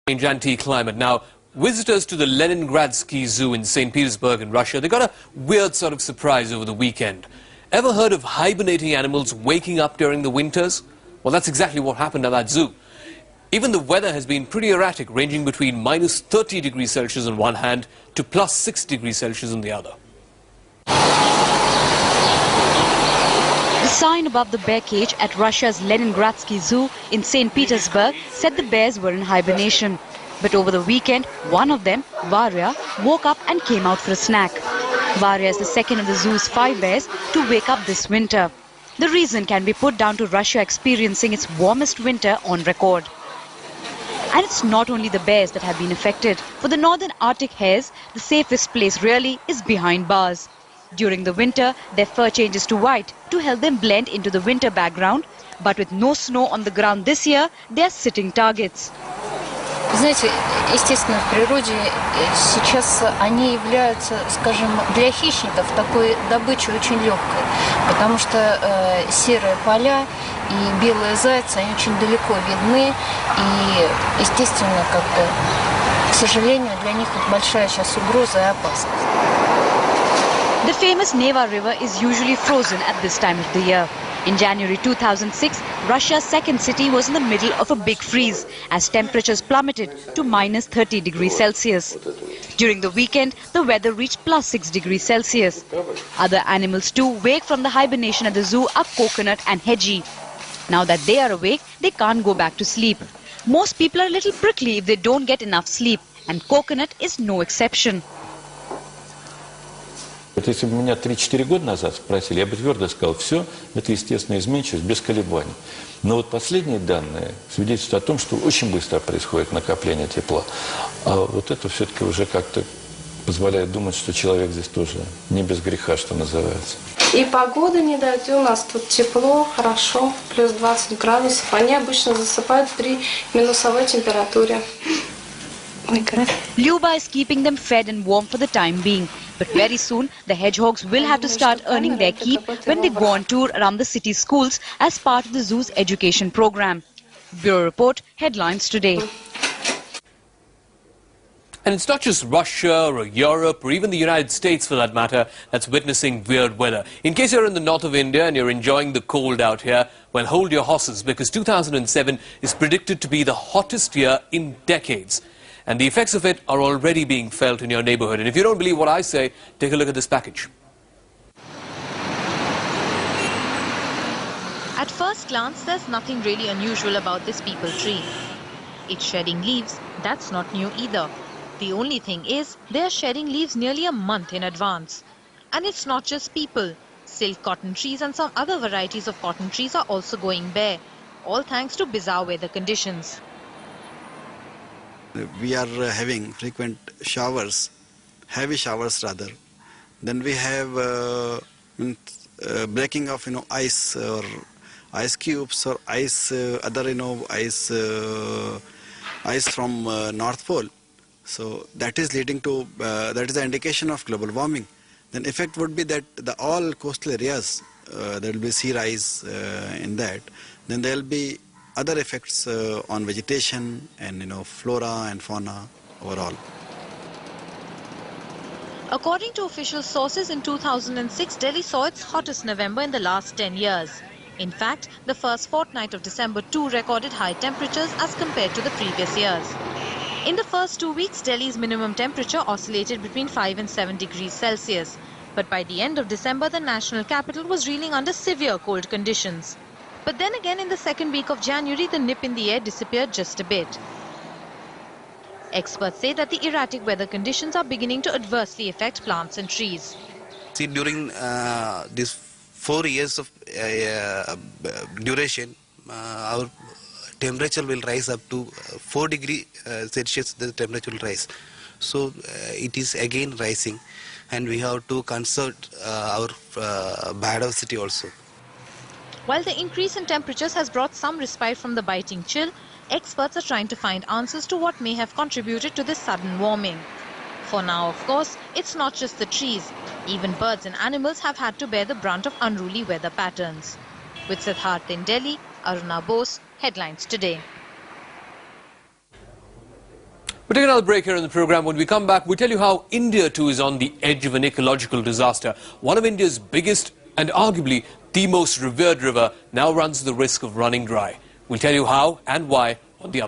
Change anti-climate. Now, visitors to the Leningradsky Zoo in St. Petersburg in Russia, they got a weird sort of surprise over the weekend. Ever heard of hibernating animals waking up during the winters? Well, that's exactly what happened at that zoo. Even the weather has been pretty erratic, ranging between minus 30 degrees Celsius on one hand to plus 6 degrees Celsius on the other. The sign above the bear cage at Russia's Leningradsky Zoo in St. Petersburg said the bears were in hibernation. But over the weekend, one of them, Varya, woke up and came out for a snack. Varya is the second of the zoo's 5 bears to wake up this winter. The reason can be put down to Russia experiencing its warmest winter on record. And it's not only the bears that have been affected. For the northern Arctic hares, the safest place really is behind bars. During the winter, their fur changes to white to help them blend into the winter background. But with no snow on the ground this year, they are sitting targets. Знаете, естественно, в природе сейчас они являются, скажем, для хищников такой добычей очень легкой, потому что серые поля и белые зайцы, они очень далеко видны, и, естественно, к сожалению, для них тут большая сейчас угроза и опасность. The famous Neva River is usually frozen at this time of the year. In January 2006, Russia's second city was in the middle of a big freeze as temperatures plummeted to minus 30 degrees Celsius. During the weekend, the weather reached plus 6 degrees Celsius. Other animals too wake from the hibernation at the zoo are coconut and hedgie. Now that they are awake, they can't go back to sleep. Most people are a little prickly if they don't get enough sleep, and coconut is no exception. Вот если бы меня 3-4 года назад спросили, я бы твердо сказал, все, это естественная изменчивость, без колебаний. Но вот последние данные свидетельствуют о том, что очень быстро происходит накопление тепла. А вот это все-таки уже как-то позволяет думать, что человек здесь тоже не без греха, что называется. И погода не дает, и у нас тут тепло, хорошо, плюс 20 градусов. Они обычно засыпают при минусовой температуре. Lyuba is keeping them fed and warm for the time being. But very soon, the hedgehogs will have to start earning their keep when they go on tour around the city's schools as part of the zoo's education program. Bureau Report, Headlines Today. And it's not just Russia or Europe or even the United States for that matter that's witnessing weird weather. In case you're in the north of India and you're enjoying the cold out here, well, hold your horses because 2007 is predicted to be the hottest year in decades. And the effects of it are already being felt in your neighborhood. And if you don't believe what I say, take a look at this package. At first glance, there's nothing really unusual about this peepal tree. It's shedding leaves. That's not new either. The only thing is, they're shedding leaves nearly a month in advance. And it's not just peepal. Silk cotton trees and some other varieties of cotton trees are also going bare, all thanks to bizarre weather conditions. We are having frequent showers, heavy showers rather. Then we have breaking of ice or ice cubes or ice other ice from North Pole. So that is leading to that is the indication of global warming. Then effect would be that all coastal areas there will be sea rise in that. Then there will be other effects on vegetation and flora and fauna overall. According to official sources, in 2006, Delhi saw its hottest November in the last 10 years. In fact, the first fortnight of December too recorded high temperatures as compared to the previous years. In the first 2 weeks, Delhi's minimum temperature oscillated between 5 and 7 degrees Celsius. But by the end of December, the national capital was reeling under severe cold conditions. But then again, in the second week of January, the nip in the air disappeared just a bit. Experts say that the erratic weather conditions are beginning to adversely affect plants and trees. See, during these 4 years of duration, our temperature will rise up to 4 degrees Celsius, the temperature will rise. So it is again rising, and we have to conserve our biodiversity also. While the increase in temperatures has brought some respite from the biting chill, experts are trying to find answers to what may have contributed to this sudden warming. For now, of course, it's not just the trees. Even birds and animals have had to bear the brunt of unruly weather patterns. With Siddharth in Delhi, Aruna Bose, Headlines Today. We'll take another break here in the program. When we come back, we'll tell you how India too is on the edge of an ecological disaster. One of India's biggest and arguably the most revered river now runs the risk of running dry. We'll tell you how and why on the other.